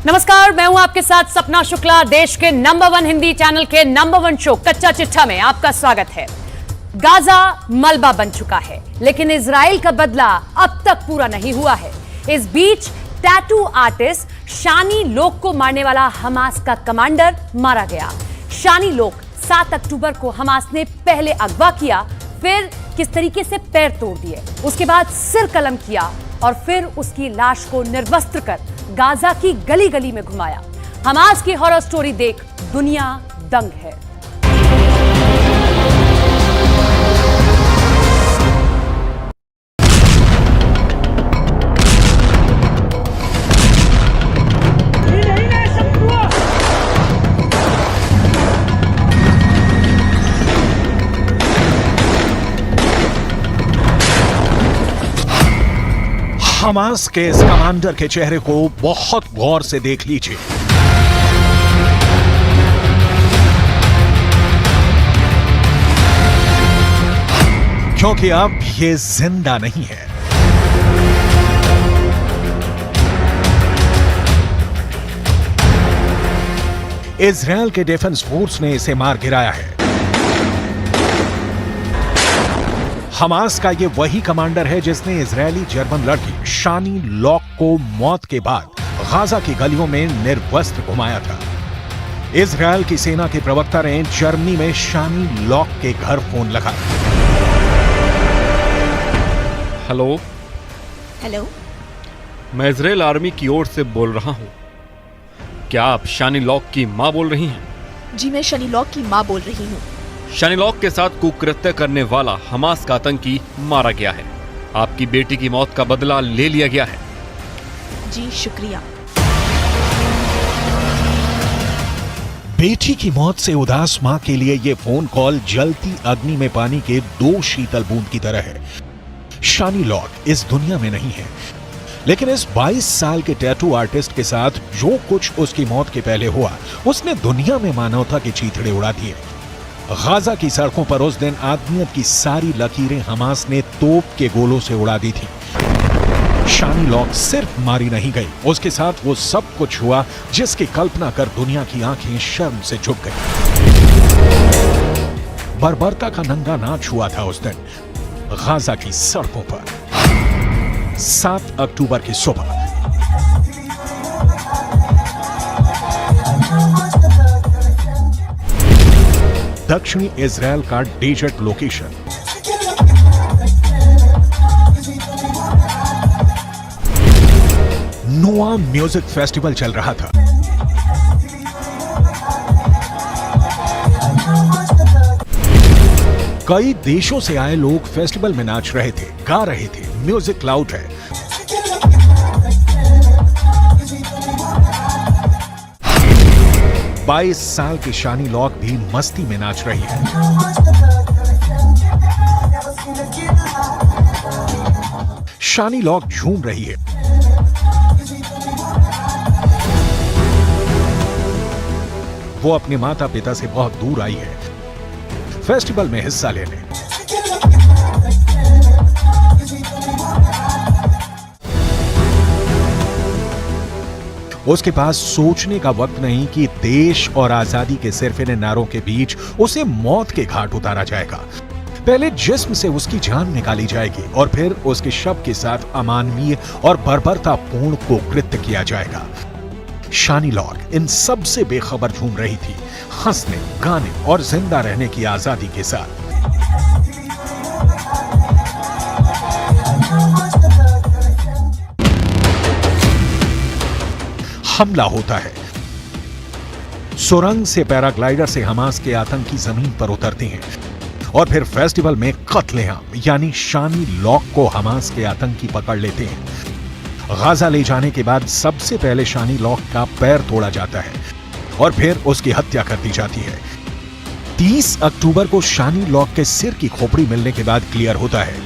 नमस्कार, मैं हूं आपके साथ सपना शुक्ला। देश के नंबर 1 हिंदी चैनल के नंबर 1 शो कच्चा चिट्ठा में आपका स्वागत है। गाजा मलबा बन चुका है, लेकिन इजराइल का बदला अब तक पूरा नहीं हुआ है। इस बीच टैटू आर्टिस्ट शानी लोक को मारने वाला हमास का कमांडर मारा गया। शानी लोक 7 अक्टूबर को हमास ने पहले अगवा किया, फिर किस तरीके से पैर तोड़ दिए, उसके बाद सिर कलम किया और फिर उसकी लाश को निर्वस्त्र कर गाजा की गली गली में घुमाया। हमास की हॉरर स्टोरी देख दुनिया दंग है। हमास के इस कमांडर के चेहरे को बहुत गौर से देख लीजिए। क्योंकि अब ये जिंदा नहीं है। इजराइल के डिफेंस फोर्स ने इसे मार गिराया है। हमास का ये वही कमांडर है जिसने इजरायली जर्मन लड़की शानी लॉक को मौत के बाद गाजा की गलियों में निर्वस्त्र घुमाया था। इजरायल की सेना के प्रवक्ता ने जर्मनी में शानी लॉक के घर फोन लगाया। हेलो, मैं इजरायल आर्मी की ओर से बोल रहा हूं। क्या आप शानी लॉक की मां बोल रही हैं? जी, मैं शनी लॉक की मां बोल रही हूँ। शानी लॉक के साथ कुकृत्य करने वाला हमास का आतंकी मारा गया है। आपकी बेटी की मौत का बदला ले लिया गया है। जी शुक्रिया। बेटी की मौत से उदास मां के लिए यह फोन कॉल जलती अग्नि में पानी के 2 शीतल बूंद की तरह है। शानी लॉक इस दुनिया में नहीं है, लेकिन इस 22 साल के टैटू आर्टिस्ट के साथ जो कुछ उसकी मौत के पहले हुआ, उसने दुनिया में मानवता के चीथड़े उड़ा दिए। गाजा की सड़कों पर उस दिन आदमियत की सारी लकीरें हमास ने तोप के गोलों से उड़ा दी थी। शानी लॉक सिर्फ मारी नहीं गई, उसके साथ वो सब कुछ हुआ जिसकी कल्पना कर दुनिया की आंखें शर्म से झुक गई। बर्बरता का नंगा नाच हुआ था उस दिन गाजा की सड़कों पर। 7 अक्टूबर की सुबह दक्षिणी इजरायल का डेजर्ट लोकेशन। नोआ म्यूजिक फेस्टिवल चल रहा था। कई देशों से आए लोग फेस्टिवल में नाच रहे थे, गा रहे थे। म्यूजिक लाउड है। बाईस साल की शानी लॉक भी मस्ती में नाच रही है। शानी लॉक झूम रही है। वो अपने माता पिता से बहुत दूर आई है फेस्टिवल में हिस्सा लेने। उसके पास सोचने का वक्त नहीं कि देश और आजादी के सिर्फ इन नारों के बीच उसे मौत के घाट उतारा जाएगा। पहले जिस्म से उसकी जान निकाली जाएगी और फिर उसके शव के साथ अमानवीय और बर्बरतापूर्ण कुकृत्य किया जाएगा। शानी लॉक इन सब से बेखबर झूम रही थी, हंसने, गाने और जिंदा रहने की आजादी के साथ। हमला होता है। सुरंग से पैराग्लाइडर से हमास के आतंकी जमीन पर उतरते हैं और फिर फेस्टिवल में कत्लेआम यानी शानी लॉक को हमास के आतंकी पकड़ लेते हैं। गाजा ले जाने के बाद सबसे पहले शानी लॉक का पैर तोड़ा जाता है और फिर उसकी हत्या कर दी जाती है। 30 अक्टूबर को शानी लॉक के सिर की खोपड़ी मिलने के बाद क्लियर होता है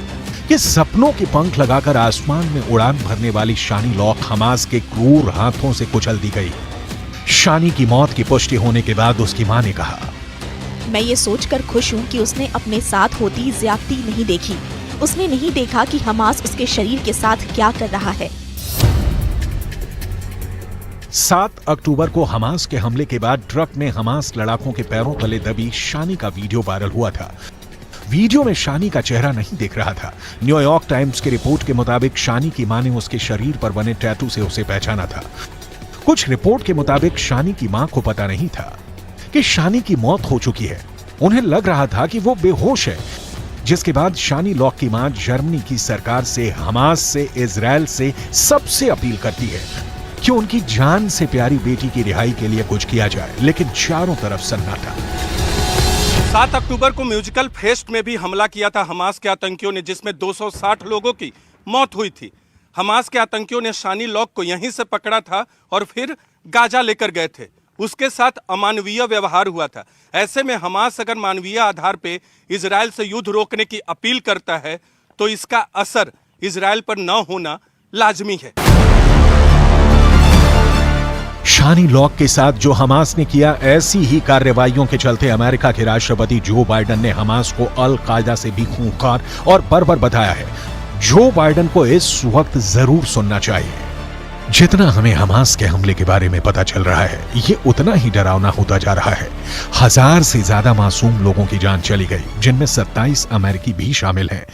कि सपनों के पंख लगाकर आसमान में उड़ान भरने वाली शानी लॉक हमास के क्रूर हाथों से कुचल दी गई। शानी की मौत की पुष्टि होने के बाद उसकी मां ने कहा, मैं ये सोचकर खुश हूँ कि उसने अपने साथ होती ज्यादती नहीं देखी। उसने नहीं देखा कि हमास उसके शरीर के साथ क्या कर रहा है। 7 अक्टूबर को हमास के हमले के बाद ट्रक में हमास लड़ाकों के पैरों तले दबी शानी का वीडियो वायरल हुआ था। वीडियो में शानी का चेहरा नहीं दिख रहा था। न्यूयॉर्क टाइम्स की रिपोर्ट के मुताबिक शानी की मां ने उसके शरीर पर बने टैटू से उसे पहचाना था। कुछ रिपोर्ट के मुताबिक शानी की मां को पता नहीं था कि शानी की मौत हो चुकी है। उन्हें लग रहा था कि वो बेहोश है, जिसके बाद शानी लॉक की मां जर्मनी की सरकार से, हमास से, इजराइल से सबसे अपील करती है कि उनकी जान से प्यारी बेटी की रिहाई के लिए कुछ किया जाए, लेकिन चारों तरफ सन्नाटा। 7 अक्टूबर को म्यूजिकल फेस्ट में भी हमला किया था हमास के आतंकियों ने, जिसमें 260 लोगों की मौत हुई थी। हमास के आतंकियों ने शानी लॉक को यहीं से पकड़ा था और फिर गाजा लेकर गए थे। उसके साथ अमानवीय व्यवहार हुआ था। ऐसे में हमास अगर मानवीय आधार पे इजराइल से युद्ध रोकने की अपील करता है तो इसका असर इजराइल पर न होना लाजमी है। शानी लॉक के साथ जो हमास ने किया, ऐसी ही कार्रवाइयों के चलते अमेरिका के राष्ट्रपति जो बाइडेन ने हमास को अल कायदा से भी खूंखार और बर्बर बताया है। जो बाइडेन को इस वक्त जरूर सुनना चाहिए। जितना हमें हमास के हमले के बारे में पता चल रहा है, ये उतना ही डरावना होता जा रहा है। 1000 से ज्यादा मासूम लोगों की जान चली गई, जिनमें 27 अमेरिकी भी शामिल हैं।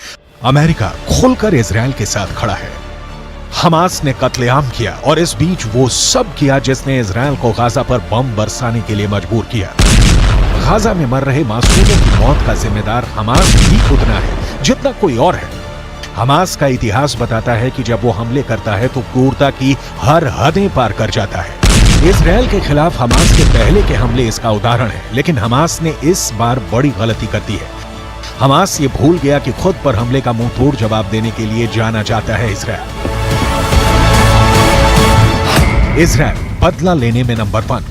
अमेरिका खुलकर इजराइल के साथ खड़ा है। हमास ने कत्लेआम किया और इस बीच वो सब किया जिसने इजराइल को गाजा पर बम बरसाने के लिए मजबूर किया। गाजा में मर रहे मासूमों की मौत का जिम्मेदार हमास भी उतना है जितना कोई और है। हमास का इतिहास बताता है कि जब वो हमले करता है तो क्रूरता की हर हदें पार कर जाता है। इजराइल के खिलाफ हमास के पहले के हमले इसका उदाहरण है, लेकिन हमास ने इस बार बड़ी गलती कर दी है। हमास ये भूल गया कि खुद पर हमले का मुंहतोड़ जवाब देने के लिए जाना जाता है इजराइल। इजराइल बदला लेने में नंबर 1।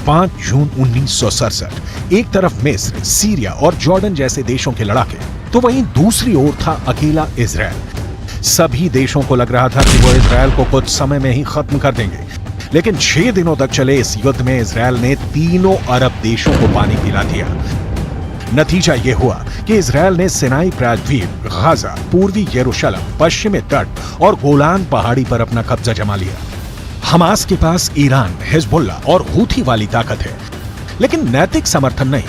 5 जून 1967 एक तरफ मिस्र, सीरिया और जॉर्डन जैसे देशों के लड़ाके, तो वहीं दूसरी ओर था अकेला इजराइल। सभी देशों को लग रहा था कि वो इजराइल को कुछ समय में ही खत्म कर देंगे, लेकिन 6 दिनों तक चले इस युद्ध में इजराइल ने तीनों अरब देशों को पानी पिला दिया। नतीजा यह हुआ कि इजराइल ने सिनाई प्रायद्वीप, गाजा, पूर्वी यरूशलेम, पश्चिमी तट और गोलान पहाड़ी पर अपना कब्जा जमा लिया। हमास के पास ईरान, हिजबुल्ला और हूथी वाली ताकत है, लेकिन नैतिक समर्थन नहीं।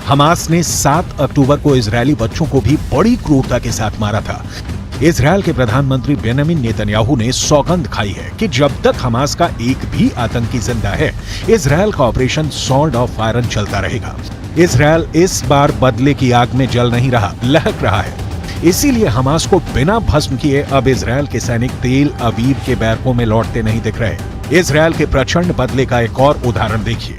हमास ने 7 अक्टूबर को इजरायली बच्चों को भी बड़ी क्रूरता के साथ मारा था। इजराइल के प्रधानमंत्री बेंजामिन नेतन्याहू ने सौगंध खाई है कि जब तक हमास का एक भी आतंकी जिंदा है, इजराइल का ऑपरेशन सॉर्ड ऑफ आयरन चलता रहेगा। इजराइल इस बार बदले की आग में जल नहीं रहा, लहक रहा है। इसीलिए हमास को बिना भस्म किए अब इजराइल के सैनिक तेल अवीव के बैरकों में लौटते नहीं दिख रहे। इजराइल के प्रचंड बदले का एक और उदाहरण देखिए।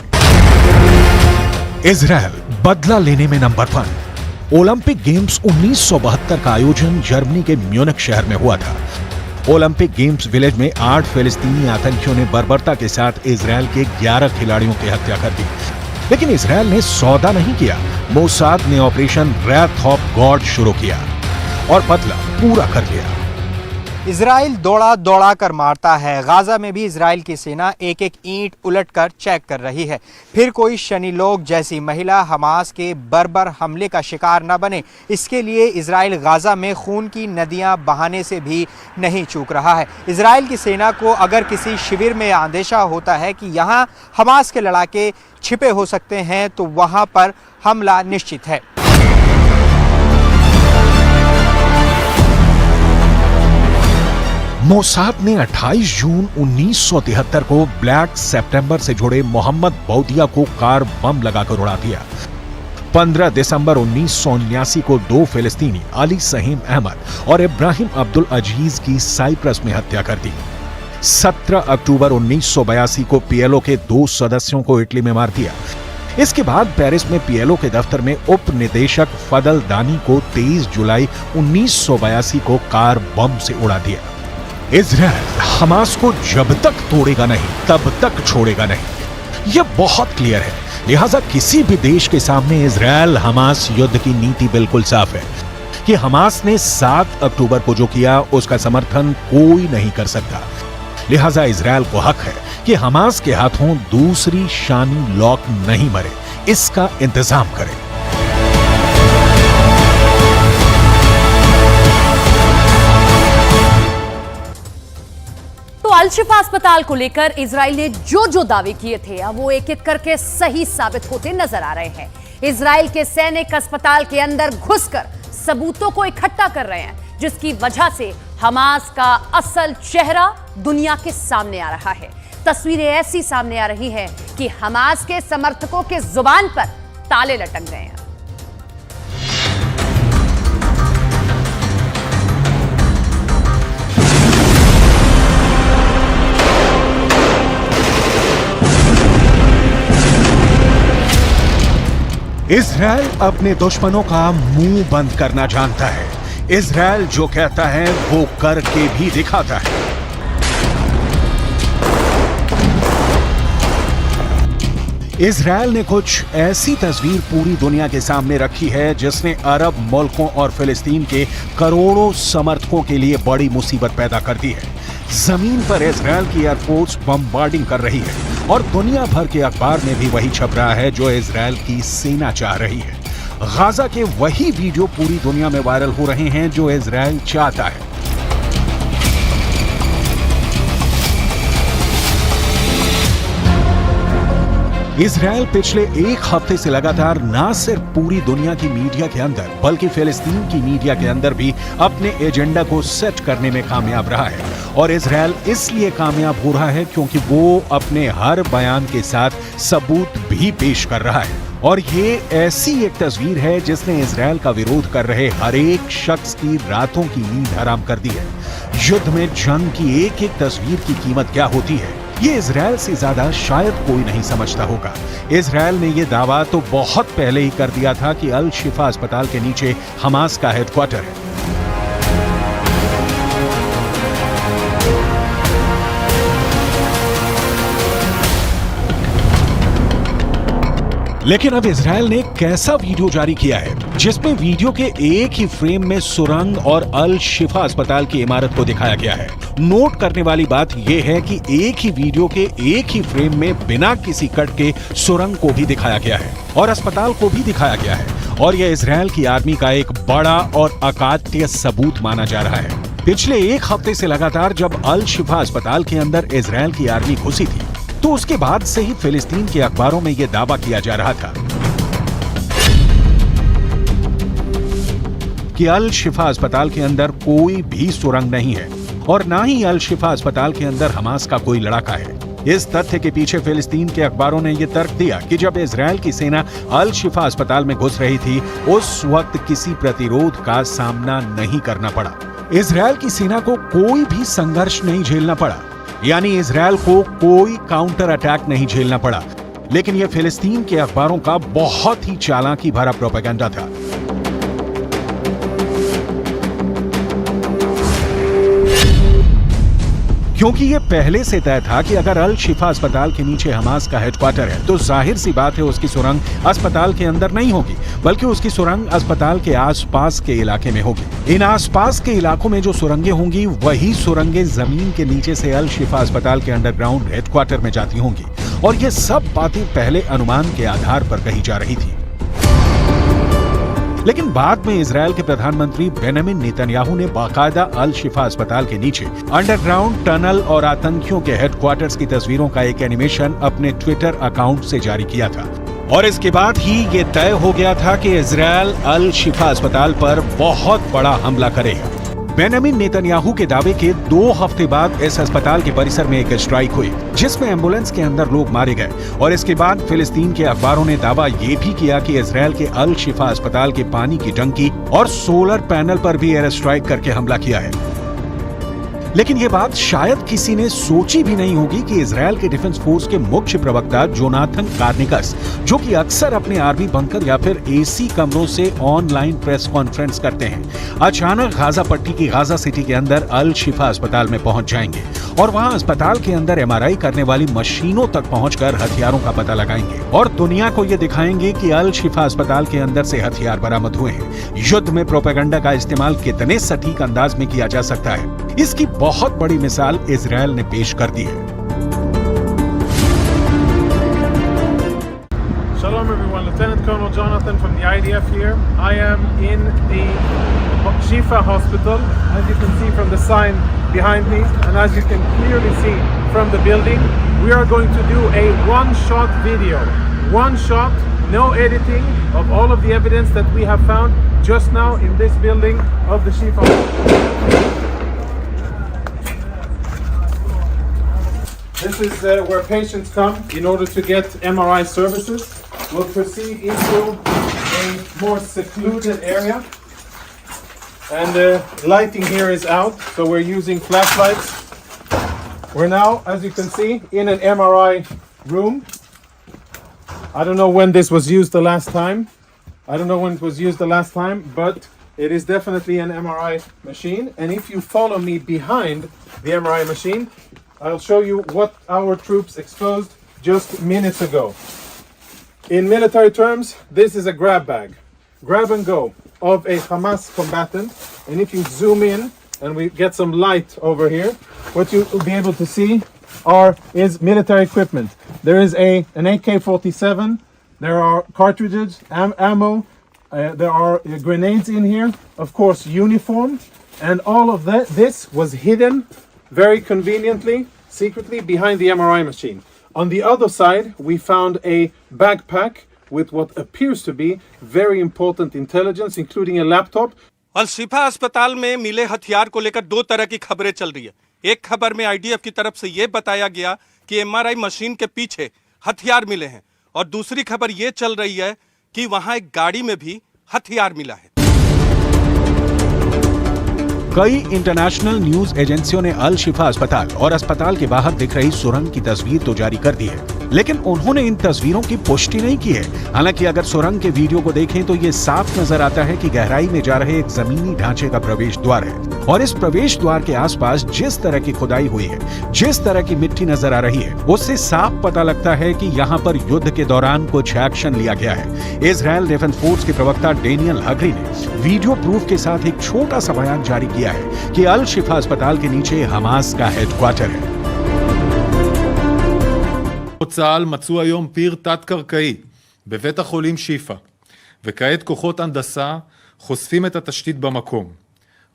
इजराइल बदला लेने में नंबर 1। ओलंपिक गेम्स 1972 का आयोजन जर्मनी के म्यूनिख शहर में हुआ था। ओलंपिक गेम्स विलेज में 8 फिलिस्तीनी आतंकियों ने बर्बरता के साथ इजराइल के 11 खिलाड़ियों की हत्या कर दी, लेकिन इजराइल ने सौदा नहीं किया। मोसाद ने ऑपरेशन रैथ ऑफ गॉड शुरू किया और बदला पूरा कर लिया। इजराइल दौड़ा दौड़ा कर मारता है। गाजा में भी इजराइल की सेना एक एक ईंट उलटकर चेक कर रही है। फिर कोई शनी लोग जैसी महिला हमास के बर्बर हमले का शिकार न बने, इसके लिए इजराइल गाजा में खून की नदियां बहाने से भी नहीं चूक रहा है। इजराइल की सेना को अगर किसी शिविर में अंदेशा होता है कि यहाँ हमास के लड़ाके छिपे हो सकते हैं तो वहाँ पर हमला निश्चित है। मोसाद ने 28 जून 1973 को ब्लैक सितंबर से जुड़े मोहम्मद बौदिया को कार बम लगाकर उड़ा दिया। 15 दिसंबर 1979 को 2 फिलिस्तीनी अली सहीम अहमद और इब्राहिम अब्दुल अजीज की साइप्रस में हत्या कर दी। 17 अक्टूबर 1982 को पीएलओ के 2 सदस्यों को इटली में मार दिया। इसके बाद पेरिस में पीएलओ के दफ्तर में उप निदेशक फदल दानी को 23 जुलाई 1982 को कार बम से उड़ा दिया। इजराइल हमास को जब तक तोड़ेगा नहीं तब तक छोड़ेगा नहीं, यह बहुत क्लियर है। लिहाजा किसी भी देश के सामने इजराइल हमास युद्ध की नीति बिल्कुल साफ है कि हमास ने 7 अक्टूबर को जो किया उसका समर्थन कोई नहीं कर सकता। लिहाजा इजराइल को हक है कि हमास के हाथों दूसरी शानी लॉक नहीं मरे, इसका इंतजाम करे। अल शिफा अस्पताल को लेकर इजराइल ने जो दावे किए थे अब वो एक एक करके सही साबित होते नजर आ रहे हैं। इजराइल के सैनिक अस्पताल के अंदर घुसकर सबूतों को इकट्ठा कर रहे हैं, जिसकी वजह से हमास का असल चेहरा दुनिया के सामने आ रहा है। तस्वीरें ऐसी सामने आ रही हैं कि हमास के समर्थकों के जुबान पर ताले लटक गए हैं। इजराइल अपने दुश्मनों का मुंह बंद करना जानता है। इजराइल जो कहता है वो करके भी दिखाता है। इजराइल ने कुछ ऐसी तस्वीर पूरी दुनिया के सामने रखी है जिसने अरब मुल्कों और फिलिस्तीन के करोड़ों समर्थकों के लिए बड़ी मुसीबत पैदा कर दी है। जमीन पर इजराइल की एयरफोर्स बमबार्डिंग कर रही है और दुनिया भर के अखबार में भी वही छप रहा है जो इजराइल की सेना चाह रही है। गाजा के वही वीडियो पूरी दुनिया में वायरल हो रहे हैं जो इजराइल चाहता है। इजराइल पिछले एक हफ्ते से लगातार ना सिर्फ पूरी दुनिया की मीडिया के अंदर बल्कि फिलिस्तीन की मीडिया के अंदर भी अपने एजेंडा को सेट करने में कामयाब रहा है। और इजराइल इसलिए कामयाब हो रहा है क्योंकि वो अपने हर बयान के साथ सबूत भी पेश कर रहा है। और ये ऐसी एक तस्वीर है जिसने इजराइल का विरोध कर रहे हर एक शख्स की रातों की नींद हराम कर दी है। युद्ध में जंग की एक एक तस्वीर की कीमत क्या होती है, ये इजराइल से ज्यादा शायद कोई नहीं समझता होगा। इजराइल ने यह दावा तो बहुत पहले ही कर दिया था कि अल शिफा अस्पताल के नीचे हमास का हेडक्वार्टर है। लेकिन अब इजराइल ने कैसा वीडियो जारी किया है जिसमें वीडियो के एक ही फ्रेम में सुरंग और अल शिफा अस्पताल की इमारत को दिखाया गया है। नोट करने वाली बात यह है कि एक ही वीडियो के एक ही फ्रेम में बिना किसी कट के सुरंग को भी दिखाया गया है और अस्पताल को भी दिखाया गया है। और यह इजराइल की आर्मी का एक बड़ा और अकाट्य सबूत माना जा रहा है। पिछले एक हफ्ते से लगातार जब अल शिफा अस्पताल के अंदर इजराइल की आर्मी घुसी थी तो उसके बाद से ही फिलिस्तीन के अखबारों में यह दावा किया जा रहा था कि अल शिफा अस्पताल के अंदर कोई भी सुरंग नहीं है और ना ही अल शिफा अस्पताल के अंदर हमास का कोई लड़ाका है। इस तथ्य के पीछे फिलिस्तीन के अखबारों ने यह तर्क दिया कि जब इजराइल की सेना अल शिफा अस्पताल में घुस रही थी उस वक्त किसी प्रतिरोध का सामना नहीं करना पड़ा। इजराइल की सेना को कोई भी संघर्ष नहीं झेलना पड़ा, यानी इजराइल को कोई काउंटर अटैक नहीं झेलना पड़ा। लेकिन यह फिलिस्तीन के अखबारों का बहुत ही चालाकी भरा प्रोपेगेंडा था। क्योंकि यह पहले से तय था कि अगर अल शिफा अस्पताल के नीचे हमास का हेडक्वार्टर है तो जाहिर सी बात है उसकी सुरंग अस्पताल के अंदर नहीं होगी बल्कि उसकी सुरंग अस्पताल के आसपास के इलाके में होगी। इन आसपास के इलाकों में जो सुरंगें होंगी वही सुरंगें जमीन के नीचे से अल शिफा अस्पताल के अंडरग्राउंड हेडक्वार्टर में जाती होंगी। और ये सब बातें पहले अनुमान के आधार पर कही जा रही थी। लेकिन बाद में इजराइल के प्रधानमंत्री बेंजामिन नेतन्याहू ने बाकायदा अल शिफा अस्पताल के नीचे अंडरग्राउंड टनल और आतंकियों के हेडक्वार्टर्स की तस्वीरों का एक एनिमेशन अपने ट्विटर अकाउंट से जारी किया था। और इसके बाद ही ये तय हो गया था कि इजराइल अल शिफा अस्पताल पर बहुत बड़ा हमला करेगा। बेंजामिन नेतन्याहू के दावे के 2 हफ्ते बाद इस अस्पताल के परिसर में एक स्ट्राइक हुई जिसमें एम्बुलेंस के अंदर लोग मारे गए। और इसके बाद फिलिस्तीन के अखबारों ने दावा ये भी किया कि इजराइल के अल शिफा अस्पताल के पानी की टंकी और सोलर पैनल पर भी एयर स्ट्राइक करके हमला किया है। लेकिन यह बात शायद किसी ने सोची भी नहीं होगी कि इजराइल के डिफेंस फोर्स के मुख्य प्रवक्ता जोनाथन कार्निकस, जो कि अक्सर अपने आर्मी बंकर या फिर एसी कमरों से ऑनलाइन प्रेस कॉन्फ्रेंस करते हैं, अचानक गाजा पट्टी की गाजा सिटी के अंदर अल शिफा अस्पताल में पहुंच जाएंगे और वहां अस्पताल के अंदर एमआरआई करने वाली मशीनों तक पहुंचकर हथियारों का पता लगाएंगे और दुनिया को यह दिखाएंगे कि अल शिफा अस्पताल के अंदर से हथियार बरामद हुए हैं। युद्ध में प्रोपेगेंडा का इस्तेमाल कितने सटीक अंदाज में किया जा सकता है, इसकी बहुत बड़ी मिसाल इजराइल ने पेश कर दी है। Shalom everyone, Lieutenant Colonel Jonathan from the IDF here. I am in the Shifa Hospital, as you can see from the sign behind me, and as you can clearly see from the building. We are going to do a one-shot video. One shot, no editing, of all of the evidence that we have found just now in this building of the Shifa Hospital. This is where patients come in order to get MRI services. We'll proceed into a more secluded area. And the lighting here is out, so we're using flashlights. We're now, as you can see, in an MRI room. I don't know when this was used the last time. But it is definitely an MRI machine. And if you follow me behind the MRI machine, I'll show you what our troops exposed just minutes ago. In military terms, this is a grab bag, grab and go of a Hamas combatant. And if you zoom in and we get some light over here, what you will be able to see is military equipment. There is an AK-47, there are cartridges, ammo, there are grenades in here, of course uniform, and all of this was hidden very conveniently, secretly behind the MRI machine. On the other side, we found a backpack with what appears to be very important intelligence, including a laptop. अल शिफा अस्पताल में मिले हथियार को लेकर दो तरह की खबरें चल रही है। एक खबर में आईडीएफ की तरफ से यह बताया गया कि एमआरआई मशीन के पीछे हथियार मिले हैं, और दूसरी खबर यह चल रही है कि वहां एक गाड़ी में भी हथियार मिला है। कई इंटरनेशनल न्यूज एजेंसियों ने अल शिफा अस्पताल और अस्पताल के बाहर दिख रही सुरंग की तस्वीर तो जारी कर दी है, लेकिन उन्होंने इन तस्वीरों की पुष्टि नहीं की है। हालांकि अगर सुरंग के वीडियो को देखें तो ये साफ नजर आता है कि गहराई में जा रहे एक जमीनी ढांचे का प्रवेश द्वार है, और इस प्रवेश द्वार के आसपास जिस तरह की खुदाई हुई है, जिस तरह की मिट्टी नजर आ रही है, उससे साफ पता लगता है कि यहाँ पर युद्ध के दौरान कुछ एक्शन लिया गया है। इजराइल डिफेंस फोर्स के प्रवक्ता डेनियल हगरी ने वीडियो प्रूफ के साथ एक छोटा सा बयान जारी किया है कि अल शिफा अस्पताल के नीचे हमास का हेडक्वार्टर है। צה"ל מצאו היום פיר תת-קרקעי בבית החולים שיפה, וכעת כוחות הנדסה חושפים את התשתית במקום.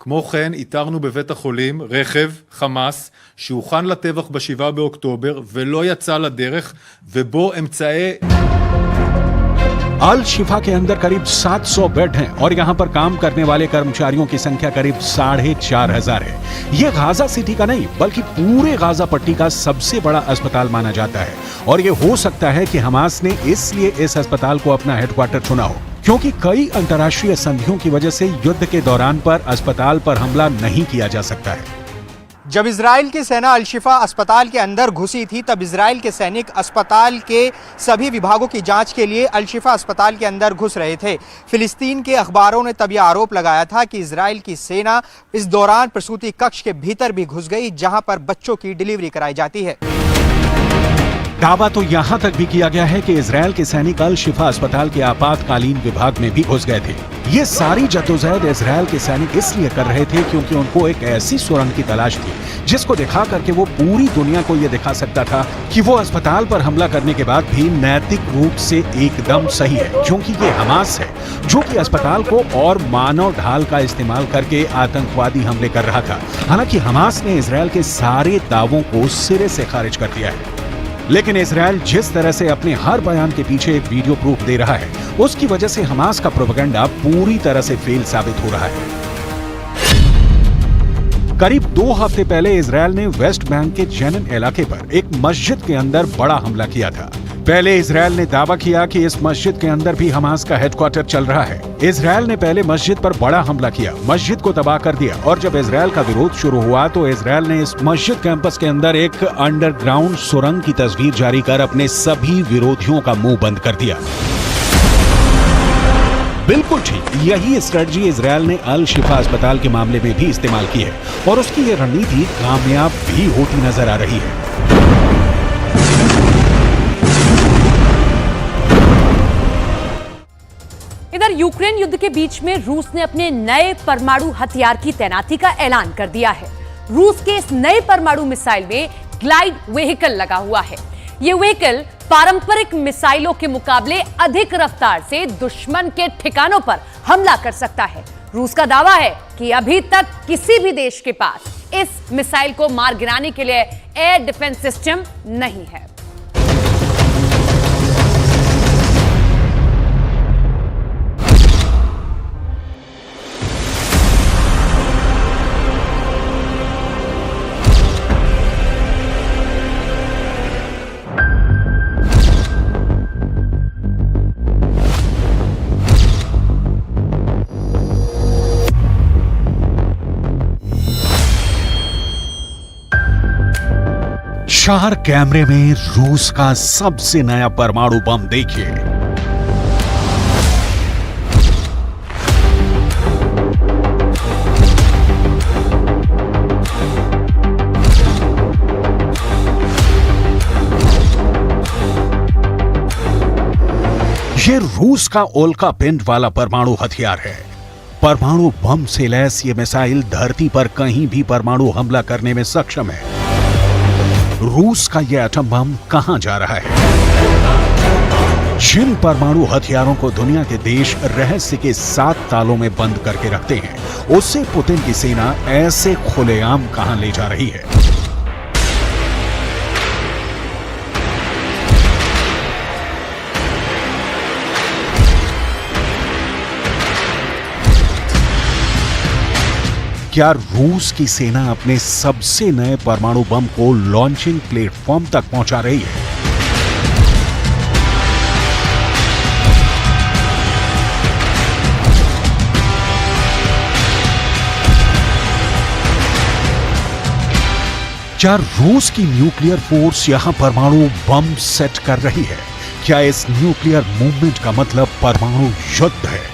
כמו כן, איתרנו בבית החולים רכב חמאס שהוכן לטבח ב7 באוקטובר ולא יצא לדרך, ובו אמצעי... अल शिफा के अंदर करीब 700 बेड हैं और यहाँ पर काम करने वाले कर्मचारियों की संख्या करीब 4,500 है। ये गाजा सिटी का नहीं बल्कि पूरे गाजा पट्टी का सबसे बड़ा अस्पताल माना जाता है, और ये हो सकता है कि हमास ने इसलिए इस अस्पताल को अपना हेडक्वार्टर चुना हो क्योंकि कई अंतर्राष्ट्रीय संधियों की वजह से युद्ध के दौरान पर अस्पताल पर हमला नहीं किया जा सकता है। जब इजराइल की सेना अल शिफा अस्पताल के अंदर घुसी थी, तब इजराइल के सैनिक अस्पताल के सभी विभागों की जांच के लिए अल शिफा अस्पताल के अंदर घुस रहे थे। फिलिस्तीन के अखबारों ने तब यह आरोप लगाया था कि इजराइल की सेना इस दौरान प्रसूति कक्ष के भीतर भी घुस गई, जहां पर बच्चों की डिलीवरी कराई जाती है। दावा तो यहां तक भी किया गया है कि इजराइल के सैनिक अल शिफा अस्पताल के आपातकालीन विभाग में भी घुस गए थे। ये सारी जद्दोजहद इजराइल के सैनिक इसलिए कर रहे थे क्योंकि उनको एक ऐसी सुरंग की तलाश थी जिसको दिखा करके वो पूरी दुनिया को ये दिखा सकता था कि वो अस्पताल पर हमला करने के बाद भी नैतिक रूप से एकदम सही है, क्योंकि ये हमास है जो कि अस्पताल को और मानव ढाल का इस्तेमाल करके आतंकवादी हमले कर रहा था। हालांकि हमास ने इजराइल के सारे दावों को सिरे से खारिज कर दिया है, लेकिन इजराइल जिस तरह से अपने हर बयान के पीछे एक वीडियो प्रूफ दे रहा है, उसकी वजह से हमास का प्रोपेगेंडा पूरी तरह से फेल साबित हो रहा है। करीब 2 हफ्ते पहले इजराइल ने वेस्ट बैंक के जेनिन इलाके पर एक मस्जिद के अंदर बड़ा हमला किया था। पहले इजराइल ने दावा किया कि इस मस्जिद के अंदर भी हमास का हेडक्वार्टर चल रहा है। इजराइल ने पहले मस्जिद पर बड़ा हमला किया, मस्जिद को तबाह कर दिया, और जब इजराइल का विरोध शुरू हुआ तो इजराइल ने इस मस्जिद कैंपस के अंदर एक अंडरग्राउंड सुरंग की तस्वीर जारी कर अपने सभी विरोधियों का मुंह बंद कर दिया। बिल्कुल ठीक यही स्ट्रेटजी इजराइल ने अल शिफा अस्पताल के मामले में भी इस्तेमाल की है, और उसकी ये रणनीति कामयाब भी होती नजर आ रही है। इधर यूक्रेन युद्ध के बीच में रूस ने अपने नए परमाणु हथियार की तैनाती का ऐलान कर दिया है। रूस के इस नए परमाणु मिसाइल में ग्लाइड व्हीकल लगा हुआ है। ये व्हीकल पारंपरिक मिसाइलों के मुकाबले अधिक रफ्तार से दुश्मन के ठिकानों पर हमला कर सकता है। रूस का दावा है कि अभी तक किसी भी देश के पास इस मिसाइल को मार गिराने के लिए एयर डिफेंस सिस्टम नहीं है। चार कैमरे में रूस का सबसे नया परमाणु बम देखिए। ये रूस का उल्का पिंड वाला परमाणु हथियार है। परमाणु बम से लैस ये मिसाइल धरती पर कहीं भी परमाणु हमला करने में सक्षम है। रूस का यह एटम बम कहां जा रहा है? जिन परमाणु हथियारों को दुनिया के देश रहस्य के 7 तालों में बंद करके रखते हैं, उससे पुतिन की सेना ऐसे खुलेआम कहां ले जा रही है? क्या रूस की सेना अपने सबसे नए परमाणु बम को लॉन्चिंग प्लेटफॉर्म तक पहुंचा रही है? क्या रूस की न्यूक्लियर फोर्स यहां परमाणु बम सेट कर रही है? क्या इस न्यूक्लियर मूवमेंट का मतलब परमाणु युद्ध है?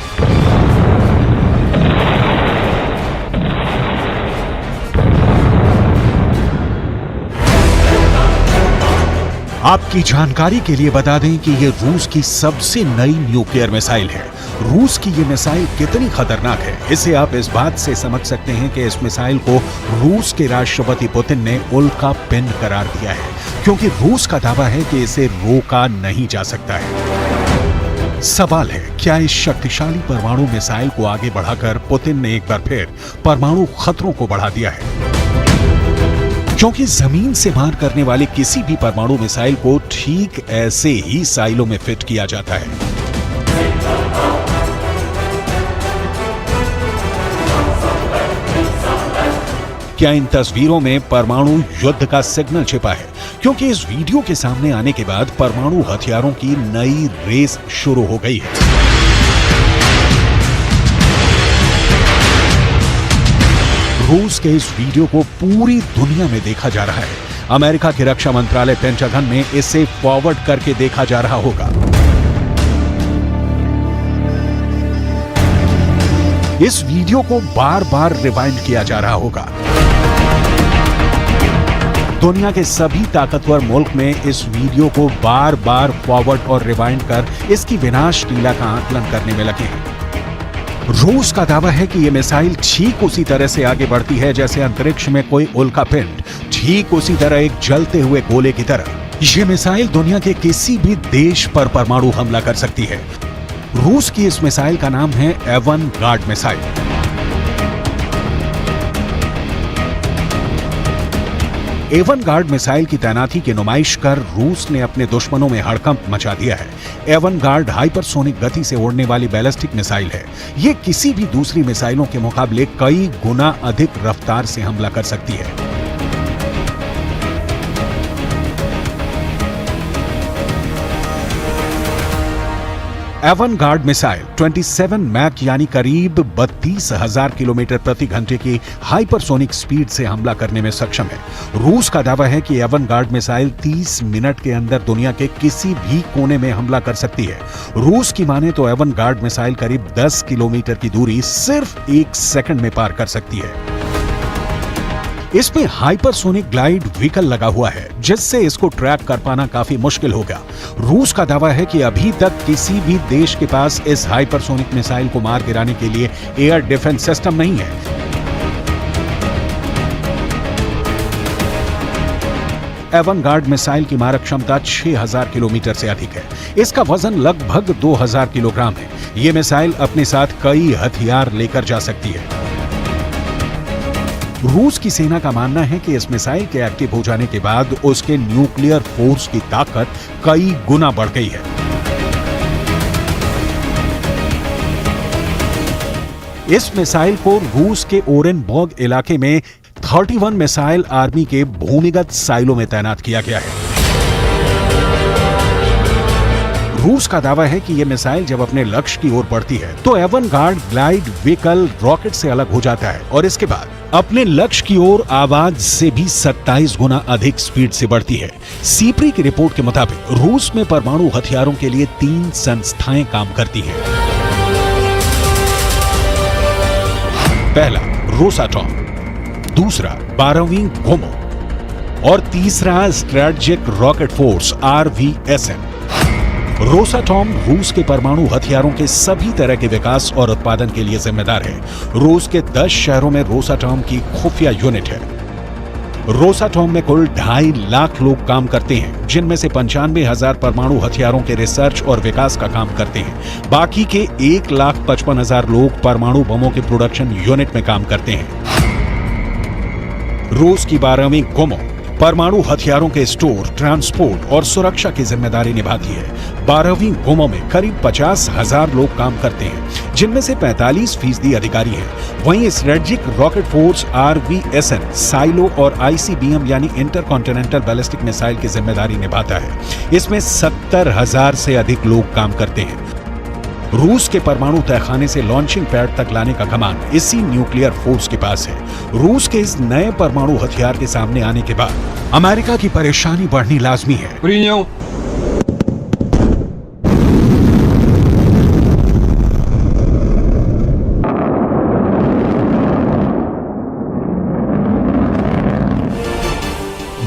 आपकी जानकारी के लिए बता दें कि यह रूस की सबसे नई न्यूक्लियर मिसाइल है। रूस की यह मिसाइल कितनी खतरनाक है, इसे आप इस बात से समझ सकते हैं कि इस मिसाइल को रूस के राष्ट्रपति पुतिन ने उल्का पिंड करार दिया है, क्योंकि रूस का दावा है कि इसे रोका नहीं जा सकता है। सवाल है, क्या इस शक्तिशाली परमाणु मिसाइल को आगे बढ़ाकर पुतिन ने एक बार फिर परमाणु खतरों को बढ़ा दिया है? क्योंकि जमीन से मार करने वाले किसी भी परमाणु मिसाइल को ठीक ऐसे ही साइलों में फिट किया जाता है। क्या इन तस्वीरों में परमाणु युद्ध का सिग्नल छिपा है? क्योंकि इस वीडियो के सामने आने के बाद परमाणु हथियारों की नई रेस शुरू हो गई है। रूस के इस वीडियो को पूरी दुनिया में देखा जा रहा है। अमेरिका के रक्षा मंत्रालय पेंटागन में इसे फॉरवर्ड करके देखा जा रहा होगा। इस वीडियो को बार बार रिवाइंड किया जा रहा होगा। दुनिया के सभी ताकतवर मुल्क में इस वीडियो को बार बार फॉरवर्ड और रिवाइंड कर इसकी विनाश लीला का आकलन करने में लगे हैं। रूस का दावा है कि यह मिसाइल ठीक उसी तरह से आगे बढ़ती है जैसे अंतरिक्ष में कोई उल्का पिंड, ठीक उसी तरह एक जलते हुए गोले की तरह। यह मिसाइल दुनिया के किसी भी देश पर परमाणु हमला कर सकती है। रूस की इस मिसाइल का नाम है एवनगार्ड मिसाइल। एवनगार्ड मिसाइल की तैनाती की नुमाइश कर रूस ने अपने दुश्मनों में हड़कंप मचा दिया है। एवनगार्ड हाइपरसोनिक गति से उड़ने वाली बैलिस्टिक मिसाइल है। यह किसी भी दूसरी मिसाइलों के मुकाबले कई गुना अधिक रफ्तार से हमला कर सकती है। एवनगार्ड मिसाइल 27 मैक यानी करीब 32,000 किलोमीटर प्रति घंटे की हाइपरसोनिक स्पीड से हमला करने में सक्षम है। रूस का दावा है कि एवनगार्ड मिसाइल 30 मिनट के अंदर दुनिया के किसी भी कोने में हमला कर सकती है। रूस की माने तो एवनगार्ड मिसाइल करीब 10 किलोमीटर की दूरी सिर्फ 1 सेकंड में पार कर सकती है। इसमें हाइपरसोनिक ग्लाइड व्हीकल लगा हुआ है, जिससे इसको ट्रैक कर पाना काफी मुश्किल होगा। रूस का दावा है कि अभी तक किसी भी देश के पास इस हाइपरसोनिक मिसाइल को मार गिराने के लिए एयर डिफेंस सिस्टम नहीं है। एवनगार्ड मिसाइल की मारक क्षमता 6000 किलोमीटर से अधिक है। इसका वजन लगभग 2000 किलोग्राम है। ये मिसाइल अपने साथ कई हथियार लेकर जा सकती है। रूस की सेना का मानना है कि इस मिसाइल के एक्टिव हो जाने के बाद उसके न्यूक्लियर फोर्स की ताकत कई गुना बढ़ गई है। इस मिसाइल को रूस के ओरेनबर्ग इलाके में 31 मिसाइल आर्मी के भूमिगत साइलों में तैनात किया गया है। रूस का दावा है कि यह मिसाइल जब अपने लक्ष्य की ओर बढ़ती है तो एवनगार्ड ग्लाइड व्हीकल रॉकेट से अलग हो जाता है और इसके बाद अपने लक्ष्य की ओर आवाज से भी 27 गुना अधिक स्पीड से बढ़ती है। सीप्री की रिपोर्ट के मुताबिक रूस में परमाणु हथियारों के लिए 3 संस्थाएं काम करती हैं। पहला रोसाटॉम, दूसरा 12वीं गोमो और तीसरा strategic rocket force RVSM। Rosatom रूस के परमाणु हथियारों के सभी तरह के विकास और उत्पादन के लिए जिम्मेदार है। रूस के 10 शहरों में रोसाटॉम की खुफिया यूनिट है। रोसाटॉम में कुल 2.5 लाख लोग काम करते हैं, जिनमें से 95,000 परमाणु हथियारों के रिसर्च और विकास का काम करते हैं। बाकी के 1,55,000 लोग परमाणु बमों के प्रोडक्शन यूनिट में काम करते हैं। रूस की 12वीं गोमो परमाणु हथियारों के स्टोर, ट्रांसपोर्ट और सुरक्षा की जिम्मेदारी निभाती है। 12वीं गोमो में करीब 50,000 लोग काम करते हैं, जिनमें से 45% अधिकारी हैं। वहीं strategic rocket force RVSM silo और ICBM यानी इंटरकॉन्टिनेंटल बैलिस्टिक मिसाइल की जिम्मेदारी निभाता है। इसमें 70,000 से अधिक लोग काम करते हैं। रूस के परमाणु तहखाने से लॉन्चिंग पैड तक लाने का कमान इसी न्यूक्लियर फोर्स के पास है। रूस के इस नए परमाणु हथियार के सामने आने के बाद अमेरिका की परेशानी बढ़नी लाजमी है।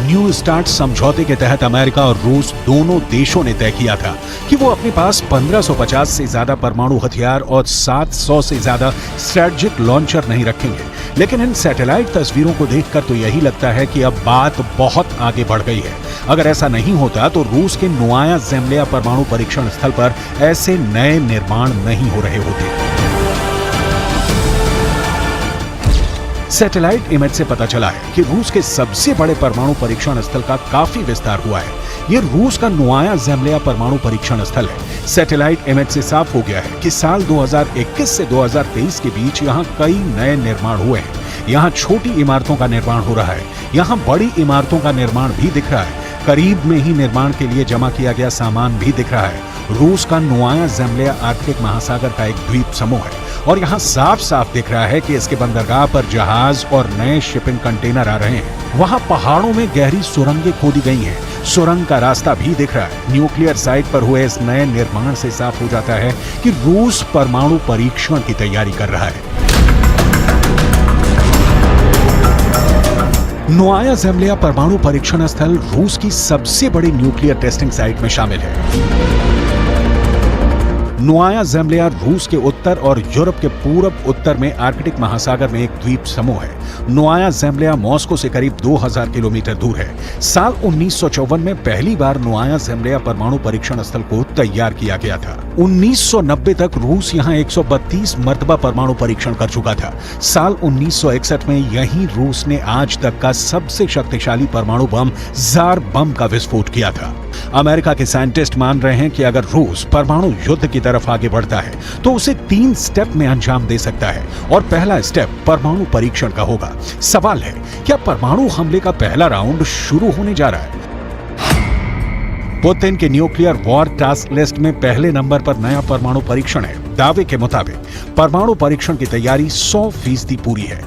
न्यू स्टार्ट समझौते के तहत अमेरिका और रूस दोनों देशों ने तय किया था कि वो अपने पास 1550 से ज्यादा परमाणु हथियार और 700 से ज्यादा स्ट्रेटेजिक लॉन्चर नहीं रखेंगे। लेकिन इन सैटेलाइट तस्वीरों को देखकर तो यही लगता है कि अब बात बहुत आगे बढ़ गई है। अगर ऐसा नहीं होता तो रूस के नोवाया ज़ेम्लिया परमाणु परीक्षण स्थल पर ऐसे नए निर्माण नहीं हो रहे होते। सैटेलाइट इमेज से पता चला है कि रूस के सबसे बड़े परमाणु परीक्षण स्थल का काफी विस्तार हुआ है। ये रूस का नोवाया ज़ेम्लिया परमाणु परीक्षण स्थल है। सैटेलाइट इमेज से साफ हो गया है कि साल 2021 से 2023 के बीच यहाँ कई नए निर्माण हुए हैं। यहाँ छोटी इमारतों का निर्माण हो रहा है, यहाँ बड़ी इमारतों का निर्माण भी दिख रहा है। करीब में ही निर्माण के लिए जमा किया गया सामान भी दिख रहा है। रूस का नोवाया ज़ेम्लिया आर्कटिक महासागर का एक द्वीप समूह है और यहाँ साफ साफ दिख रहा है कि इसके बंदरगाह पर जहाज और नए शिपिंग कंटेनर आ रहे हैं। वहाँ पहाड़ों में गहरी सुरंगें खोदी गई हैं। सुरंग का रास्ता भी दिख रहा है। न्यूक्लियर साइट पर हुए इस नए निर्माण से साफ हो जाता है कि रूस परमाणु परीक्षण की तैयारी कर रहा है। नोवाया ज़ेम्लिया परमाणु परीक्षण स्थल रूस की सबसे बड़ी न्यूक्लियर टेस्टिंग साइट में शामिल है। नोवाया ज़ेम्लिया रूस के उत्तर और यूरोप के पूरब उत्तर में आर्कटिक महासागर में एक द्वीप समूह है। नोवाया ज़ेम्लिया मॉस्को से करीब 2000 किलोमीटर दूर है। साल 1954 में पहली बार नोवाया ज़ेम्लिया परमाणु परीक्षण स्थल को तैयार किया गया था। 1990 तक रूस यहाँ 132 मर्तबा परमाणु परीक्षण कर चुका था। साल 1961 में यहीं रूस ने आज तक का सबसे शक्तिशाली परमाणु बम ज़ार बम का विस्फोट किया था। अमेरिका के साइंटिस्ट मान रहे हैं कि अगर रूस परमाणु युद्ध की तरफ आगे बढ़ता है तो उसे 3 स्टेप में अंजाम दे सकता है और पहला स्टेप परमाणु परीक्षण का होगा। सवाल है, क्या परमाणु हमले का पहला राउंड शुरू होने जा रहा है? पुतिन के न्यूक्लियर वॉर टास्क लिस्ट में पहले नंबर पर नया परमाणु परीक्षण है। दावे के मुताबिक परमाणु परीक्षण की तैयारी 100% पूरी है।